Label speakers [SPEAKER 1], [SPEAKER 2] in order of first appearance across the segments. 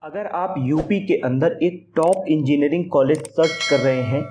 [SPEAKER 1] अगर आप यूपी के अंदर एक टॉप इंजीनियरिंग कॉलेज सर्च कर रहे हैं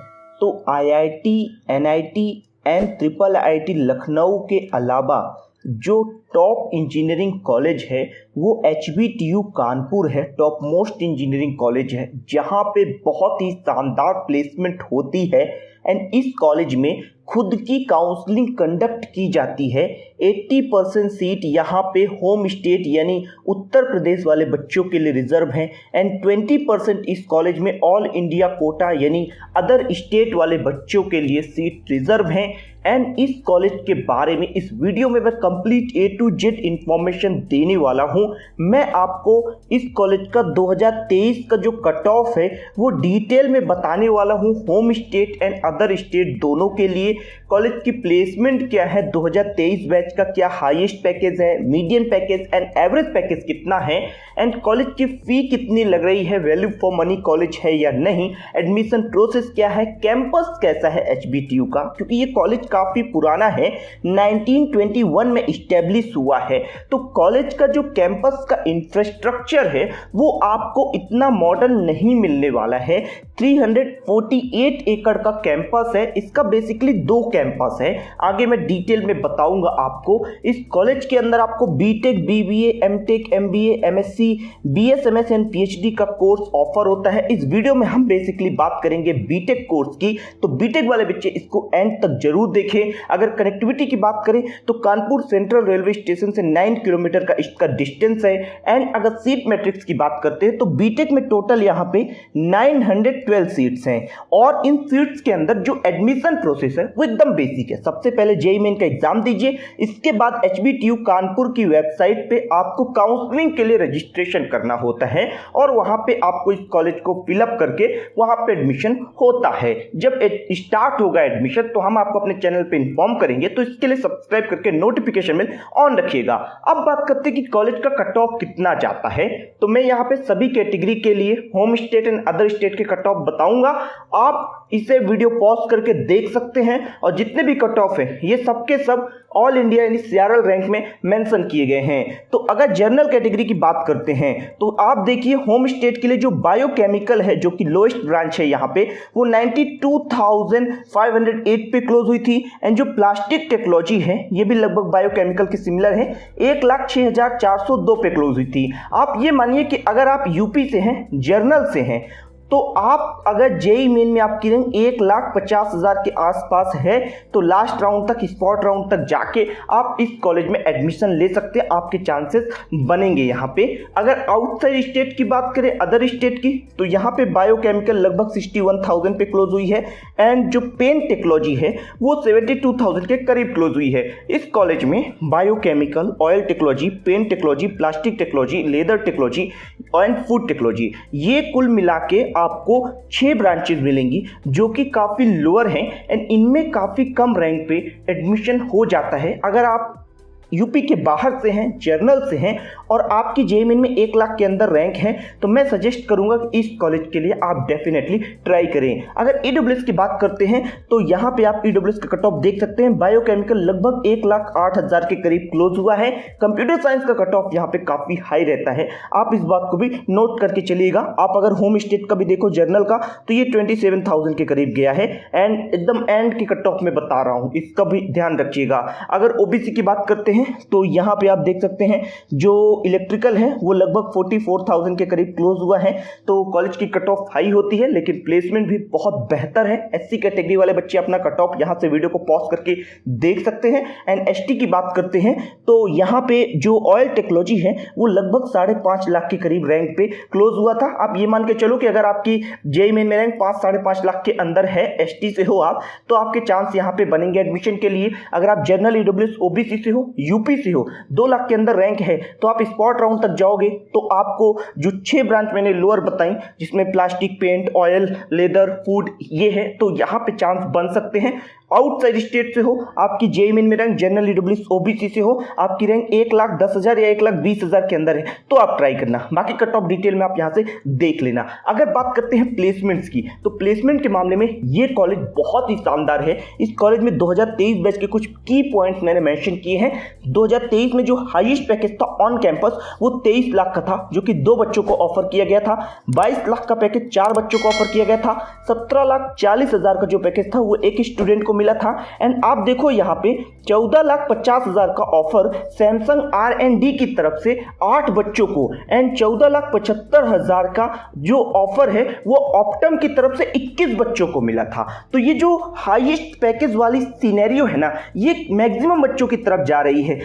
[SPEAKER 1] तो IIT, NIT and triple IIT Lucknow के अलावा जो टॉप इंजीनियरिंग कॉलेज है वो एचबीटीयू कानपुर है। टॉप मोस्ट इंजीनियरिंग कॉलेज है जहाँ पे बहुत ही शानदार प्लेसमेंट होती है एंड इस कॉलेज में खुद की काउंसलिंग कंडक्ट की जाती है। 80% सीट यहाँ पे होम स्टेट यानी उत्तर प्रदेश वाले बच्चों के लिए रिजर्व हैं एंड 20% इस कॉलेज में ऑल इंडिया कोटा यानी अदर स्टेट वाले बच्चों के लिए सीट रिजर्व हैं। एंड इस कॉलेज के बारे में इस वीडियो में मैं complete A to Z information देने वाला हूँ। मैं आपको इस कॉलेज का 2023 का जो कट ऑफ है वो डिटेल में बताने वाला हूँ, home state and other state दोनों के लिए। कॉलेज की प्लेसमेंट क्या है, 2023 बैच का क्या हाईएस्ट पैकेज है, median package and average package कितना है एंड कॉलेज की फ़ी कितनी लग रही है, वैल्यू फॉर मनी कॉलेज है या नहीं, एडमिशन प्रोसेस क्या है, कैंपस कैसा है एचबीटीयू का, क्योंकि ये कॉलेज काफ़ी पुराना है, 1921 में इस्टेब्लिश हुआ है। तो कॉलेज का जो कैंपस का इंफ्रास्ट्रक्चर है वो आपको इतना मॉडर्न नहीं मिलने वाला है। 348 एकड़ का कैंपस है। इसका बेसिकली 2 कैंपस है, आगे मैं डिटेल में बताऊंगा आपको। इस कॉलेज के अंदर आपको BTech, BBA, MTech, MBA, MSc, BSMS and PhD का कोर्स ऑफर होता है। इस वीडियो में हम बेसिकली बात करेंगे बीटेक कोर्स की, तो बीटेक वाले बच्चे इसको एंड तक जरूर देखें। अगर कनेक्टिविटी की बात करें तो कानपुर सेंट्रल रेलवे स्टेशन से 9 किलोमीटर का इसका डिस्टेंस है। एंड अगर सीट मैट्रिक्स की बात करते हैं तो बीटेक में टोटल यहाँ पे 912 सीट्स हैं और इन सीट्स के अंदर जो एडमिशन प्रोसेस है वो एकदम बेसिक है। सबसे पहले जेईई मेन का एग्जाम दीजिए, इसके बाद एचबीटीयू कानपुर की वेबसाइट पे आपको काउंसलिंग के लिए रजिस्ट्रेशन करना होता है और वहां पे आपको इस कॉलेज को फिलअप करके वहां पे एडमिशन होता है। जब स्टार्ट होगा एडमिशन तो हम आपको अपने चैनल पे इन्फॉर्म करेंगे, तो इसके लिए सब्सक्राइब करके नोटिफिकेशन बेल ऑन रखिएगा। अब बात करते हैं कि कॉलेज का कट ऑफ कितना जाता है, तो मैं यहाँ पे सभी कैटेगरी के लिए home state and other state के कट ऑफ बताऊंगा। आप इसे वीडियो पॉज करके देख सकते हैं और जितने भी कट ऑफ है ये सबके सब ऑल इंडिया यानी सीआरएल रैंक में मेंशन किए गए हैं। तो अगर जनरल कैटेगरी की बात करते हैं तो आप देखिए होम स्टेट के लिए जो बायोकेमिकल है जो कि लोएस्ट ब्रांच है यहाँ पे वो 92,508 पे क्लोज हुई थी। एंड जो प्लास्टिक टेक्नोलॉजी है ये भी लगभग बायोकेमिकल के सिमिलर है, 1,06,402 पे क्लोज हुई थी। आप ये मानिए कि अगर आप यूपी से हैं, जर्नल से हैं, तो आप अगर जेईई मेन में आपकी रैंक 1,50,000 के आसपास है तो लास्ट राउंड तक, स्पॉट राउंड तक जाके आप इस कॉलेज में एडमिशन ले सकते हैं, आपके चांसेस बनेंगे यहाँ पे। अगर आउटसाइड स्टेट की बात करें, अदर स्टेट की, तो यहाँ पे बायोकेमिकल लगभग 61,000 पे क्लोज हुई है एंड जो पेन टेक्नोलॉजी है वो 72,000 के करीब क्लोज हुई है। इस कॉलेज में biochemical, oil technology, paint technology, plastic technology, leather technology and food technology, ये कुल मिला के आपको 6 ब्रांचेस मिलेंगी जो कि काफ़ी लोअर हैं एंड इनमें काफ़ी कम रैंक पे एडमिशन हो जाता है। अगर आप यूपी के बाहर से हैं, जर्नल से हैं और आपकी जेईई मेन में 1 लाख के अंदर रैंक है तो मैं सजेस्ट करूंगा कि इस कॉलेज के लिए आप डेफिनेटली ट्राई करें। अगर ईडब्ल्यूएस की बात करते हैं तो यहाँ पे आप ईडब्ल्यूएस का कट ऑफ देख सकते हैं। बायोकेमिकल लगभग 1,08,000 के करीब क्लोज हुआ है। कंप्यूटर साइंस का कट ऑफ यहाँ पे काफ़ी हाई रहता है, आप इस बात को भी नोट करके चलिएगा। आप अगर होम स्टेट का भी देखो जर्नल का तो ये 27,000 के करीब गया है एंड एकदम एंड की कट ऑफ में बता रहा हूँ, इसका भी ध्यान रखिएगा। अगर ओबीसी की बात करते हैं तो यहाँ पे आप देख सकते हैं जो इलेक्ट्रिकल है वो लगभग 44,000 के करीब क्लोज हुआ है। तो कॉलेज की कट ऑफ हाई होती है लेकिन प्लेसमेंट भी बहुत बेहतर है। एससी कैटेगरी वाले बच्चे अपना कट ऑफ यहाँ से वीडियो को पॉज करके देख सकते हैं। एंड एसटी की बात करते हैं तो यहाँ पे जो ऑयल टेक्नोलॉजी है वो लगभग 5.5 लाख के करीब रैंक पे क्लोज हुआ था। आप ये मान के चलो कि अगर आपकी जेईई मेन में रैंक 5-5.5 लाख के अंदर है, एसटी से हो आप, तो आपके चांस यहाँ पे बनेंगे एडमिशन के लिए। अगर आप जनरल, ईडब्ल्यूएस, ओबीसी से हो, यूपी से हो, 2 लाख के अंदर रैंक है तो आप स्पॉट राउंड तक जाओगे तो आपको जो 6 ब्रांच मैंने लोअर बताई जिसमें plastic, paint, oil, leather, food ये है, तो यहाँ पे चांस बन सकते हैं। आउटसाइड स्टेट से हो, आपकी जेईई मेन में रैंक जनरल, ईडब्ल्यूएस, ओबीसी से हो, आपकी रैंक 1,10,000 या 1,20,000 के अंदर है तो आप ट्राई करना। बाकी कट ऑफ डिटेल में आप यहाँ से देख लेना। अगर बात करते हैं प्लेसमेंट्स की तो प्लेसमेंट के मामले में ये कॉलेज बहुत ही शानदार है। इस कॉलेज में 2023 बैच के कुछ की पॉइंट्स मैंने मेंशन किए हैं 2023 में जो हाईएस्ट पैकेज था ऑन कैंपस वो 23 लाख का था, जो कि 2 बच्चों को ऑफर किया गया था। 22 लाख का पैकेज 4 बच्चों को ऑफर किया गया था। 17,40,000 का जो पैकेज था वो एक स्टूडेंट को मिला था। एंड आप देखो यहाँ पे 14,50,000 का ऑफर सैमसंग R&D की तरफ से 8 बच्चों को, एंड 14,75,000 का जो ऑफर है वो ऑप्टम की तरफ से 21 बच्चों को मिला था। तो ये जो हाईएस्ट पैकेज वाली सिनेरियो है ना, ये मैक्सिमम बच्चों की तरफ जा रही है।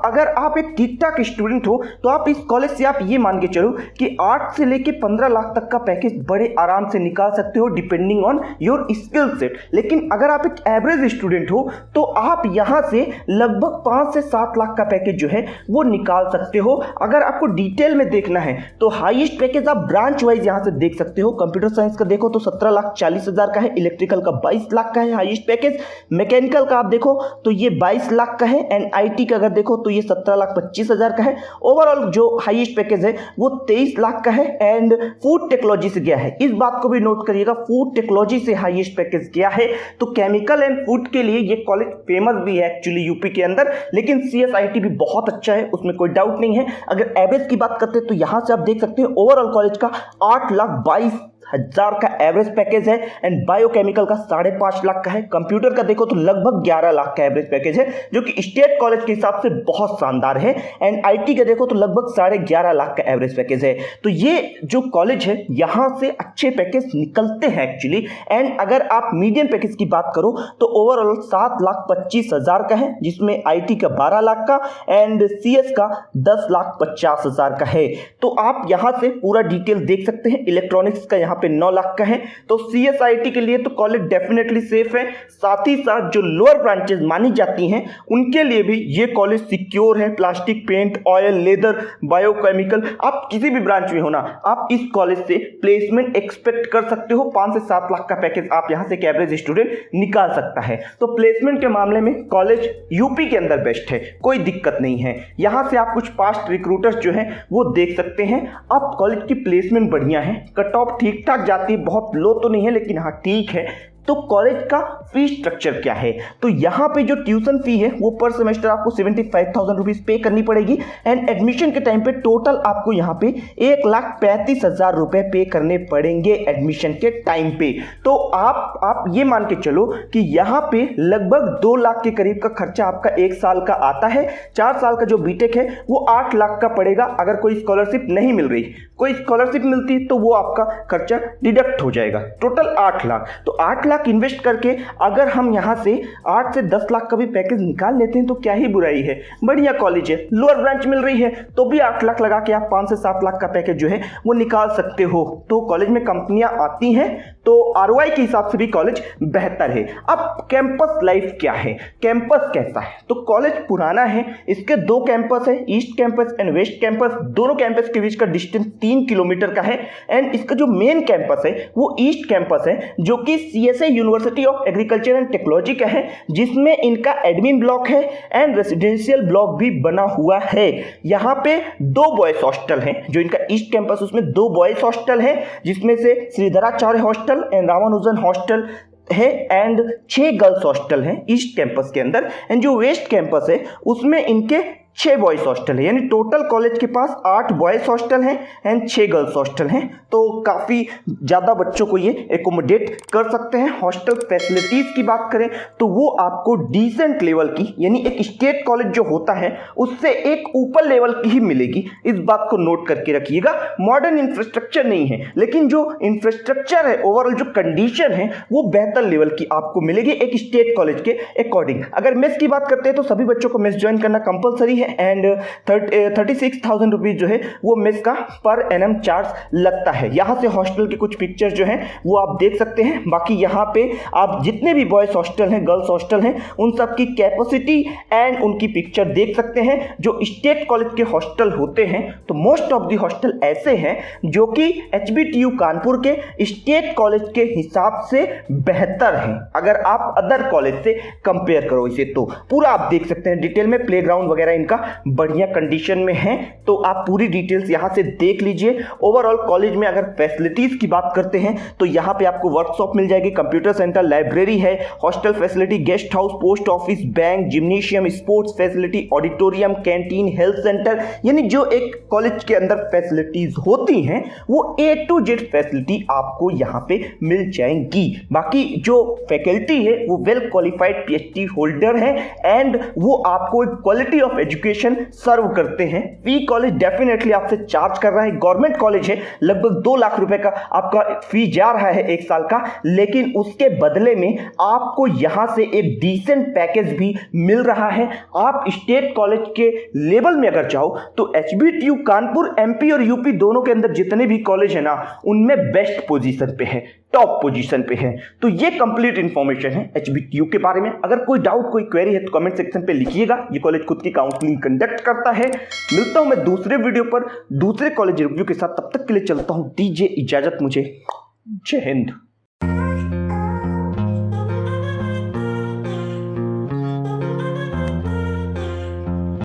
[SPEAKER 1] अगर आप एक ठीक ठाक स्टूडेंट हो तो आप इस कॉलेज से आप ये मान के चलो कि 8 से लेके 15 लाख तक का पैकेज बड़े आराम से निकाल सकते हो depending on your skill set. लेकिन अगर आप एक एवरेज स्टूडेंट हो तो आप यहां से लगभग 5 से 7 लाख का पैकेज जो है वो निकाल सकते हो। अगर आपको डिटेल में देखना है तो हाईएस्ट पैकेज आप ब्रांच वाइज यहां से देख सकते हो। कंप्यूटर साइंस का देखो तो 17,40,000 का है, इलेक्ट्रिकल का 22 लाख का है हाईएस्ट पैकेज, मैकेनिकल का आप देखो तो ये 22 लाख का है, एंड आईटी का अगर देखो तो ये 17,25,000 का है। ओवरऑल जो हाईएस्ट पैकेज है वो 23 लाख का है। एंड फूड टेक्नोलॉजी से गया है, इस बात को भी नोट करिएगा, फूड टेक्नोलॉजी से हाईएस्ट पैकेज गया है। तो केमिकल एंड फूड के लिए ये कॉलेज फेमस भी है एक्चुअली यूपी के अंदर, लेकिन CSIT भी बहुत अच्छा है, उसमें कोई डाउट नहीं है। अगर एवरेज की बात करते हैं तो यहां से आप देख सकते हैं ओवरऑल कॉलेज का 8,22,000 का एवरेज पैकेज है, एंड बायोकेमिकल का 5.5 लाख का है। कंप्यूटर का देखो तो लगभग 11 लाख का एवरेज पैकेज है, जो कि स्टेट कॉलेज के हिसाब से बहुत शानदार है। एंड आईटी का देखो तो लगभग 11.5 लाख का एवरेज पैकेज है। तो ये जो कॉलेज है यहां से अच्छे पैकेज निकलते हैं एक्चुअली। एंड अगर आप मीडियम पैकेज की बात करो तो ओवरऑल 7,25,000 का है, जिसमें आईटी का 12 लाख का एंड CS का 10,50,000 का है। तो आप यहां से पूरा डिटेल देख सकते हैं। इलेक्ट्रॉनिक्स का यहाँ पे 9 लाख का है। तो CSIT के लिए तो कॉलेज डेफिनेटली सेफ है। साथ ही साथ जो लोअर ब्रांचेस मानी जाती हैं उनके लिए भी ये कॉलेज सिक्योर है। Plastic, paint, oil, leather, biochemical, आप किसी भी ब्रांच में हो ना, आप इस कॉलेज से प्लेसमेंट एक्सपेक्ट कर सकते हो। 5 से 7 लाख का पैकेज आप यहां से एक एवरेज स्टूडेंट निकाल सकता है। तो प्लेसमेंट के मामले में कॉलेज यूपी के अंदर बेस्ट है, कोई दिक्कत नहीं है। यहां से आप कुछ पास्ट रिक्रूटर्स जो हैं वो देख सकते हैं। अब कॉलेज की प्लेसमेंट बढ़िया है, कट ऑफ ठीक ठाक जाती है, बहुत लो तो नहीं है लेकिन हाँ ठीक है। तो कॉलेज का फी स्ट्रक्चर क्या है? तो यहाँ पे जो ट्यूशन फी है वो पर सेमेस्टर आपको 75,000 रुपीज पे करनी पड़ेगी। एंड एडमिशन के टाइम पे टोटल आपको यहाँ पे 1,35,000 रुपए पे करने पड़ेंगे एडमिशन के टाइम पे। तो आप ये मान के चलो कि यहाँ पे लगभग 2 लाख के करीब का खर्चा आपका 1 साल का आता है। 4 साल का जो बीटेक है वो 8 लाख का पड़ेगा अगर कोई स्कॉलरशिप नहीं मिल रही। कोई स्कॉलरशिप मिलती तो वो आपका खर्चा डिडक्ट हो जाएगा, टोटल 8 लाख। तो 8 लाख इन्वेस्ट करके अगर हम यहां से 8 से 10 लाख का भी पैकेज निकाल लेते हैं तो क्या ही बुराई है, बढ़िया कॉलेज है। लोअर ब्रांच मिल रही है तो भी 8 लाख लगा के आप 5 से 7 लाख का पैकेज जो है वो निकाल सकते हो। तो कॉलेज में कंपनियां आती हैं तो ROI के हिसाब से भी कॉलेज बेहतर है। अब कैंपस लाइफ क्या है, कैंपस कैसा है? तो कॉलेज पुराना है, इसके 2 कैंपस है, east campus and west campus. दोनों कैंपस के बीच का डिस्टेंस 3 किलोमीटर का है। एंड इसका जो मेन कैंपस है वो ईस्ट कैंपस है, जो कि CSI university of agriculture and technology का है, जिसमें इनका एडमिन ब्लॉक है एंड रेसिडेंशियल ब्लॉक भी बना हुआ है। यहाँ पे 2 बॉयज हॉस्टल हैं, जो इनका ईस्ट कैंपस उसमें 2 बॉयज हॉस्टल है, जिसमें से Shridharacharya hostel and Ramanujan hostel है एंड 6 गर्ल्स हॉस्टल हैं ईस्ट कैंपस के अंदर। एंड जो वेस्ट कैंपस है उसमें इनके 6 बॉयज हॉस्टल है, यानी टोटल कॉलेज के पास 8 बॉयज हॉस्टल हैं एंड 6 गर्ल्स हॉस्टल हैं। तो काफ़ी ज़्यादा बच्चों को ये एकोमोडेट कर सकते हैं। हॉस्टल फैसिलिटीज़ की बात करें तो वो आपको डिसेंट लेवल की, यानी एक स्टेट कॉलेज जो होता है उससे एक ऊपर लेवल की ही मिलेगी, इस बात को नोट करके रखिएगा। मॉडर्न इंफ्रास्ट्रक्चर नहीं है, लेकिन जो इंफ्रास्ट्रक्चर है, ओवरऑल जो कंडीशन है वो बेहतर लेवल की आपको मिलेगी एक स्टेट कॉलेज के अकॉर्डिंग। अगर मेस की बात करते हैं तो सभी बच्चों को मेस ज्वाइन करना कंपलसरी है एंड 36,000 रुपीज जो है वो मेस का पर एनम चार्ज लगता है। यहाँ से हॉस्टल के कुछ पिक्चर्स जो हैं वो आप देख सकते हैं। बाकी यहाँ पे आप जितने भी बॉयज हॉस्टल हैं, गर्ल्स हॉस्टल हैं, उन सब की कैपेसिटी एंड उनकी पिक्चर देख सकते हैं। जो स्टेट कॉलेज के हॉस्टल होते हैं तो मोस्ट ऑफ दी हॉस्टल ऐसे हैं जो कि HBTU कानपुर के स्टेट कॉलेज के हिसाब से बेहतर हैं अगर आप अदर कॉलेज से कंपेयर करो इसे। तो पूरा आप देख सकते हैं डिटेल में, प्लेग्राउंड वगैरह इनका का बढ़िया कंडीशन में है। तो आप पूरी डिटेल्स यहाँ से देख लीजिए। ओवरऑल कॉलेज में अगर फैसिलिटीज़ की बात करते हैं तो यहाँ पे आपको वर्कशॉप मिल जाएगी, कंप्यूटर सेंटर, लाइब्रेरी है, hostel facility, guest house, post office, bank, gymnasium, sports facility, auditorium, canteen, health centre, यानी जो एक कॉलेज के अंदर फैसिलिटीज होती हैं वो A to Z फैसिलिटी आपको यहाँ पे मिल जाएंगी। बाकी जो फैकल्टी है वो वेल क्वालिफाइड PhD होल्डर है एंड वो आपको एक क्वालिटी ऑफ एजुकेशन सर्व करते हैं। वी कॉलेज डेफिनेटली आपसे चार्ज कर रहा है, गवर्नमेंट कॉलेज है, लगभग 2 लाख रुपए का आपका फी जा रहा है 1 साल का, लेकिन उसके बदले में आपको यहां से एक डिसेंट पैकेज भी मिल रहा है। आप स्टेट कॉलेज के लेवल में अगर चाहो तो HBTU कानपुर MP और UP दोनों के अंदर जितने भी कॉलेज है ना उनमें बेस्ट पोजीशन पे है, टॉप पोजीशन पे है। तो ये कंप्लीट इंफॉर्मेशन है HBTU के बारे में। अगर कोई डाउट, कोई क्वेरी है तो कमेंट सेक्शन पे लिखिएगा। ये कॉलेज खुद की काउंसलिंग कंडक्ट करता है। मिलता हूं मैं दूसरे वीडियो पर दूसरे कॉलेज रिव्यू के साथ, तब तक के लिए चलता हूं, दीजिए इजाजत मुझे। जय हिंद।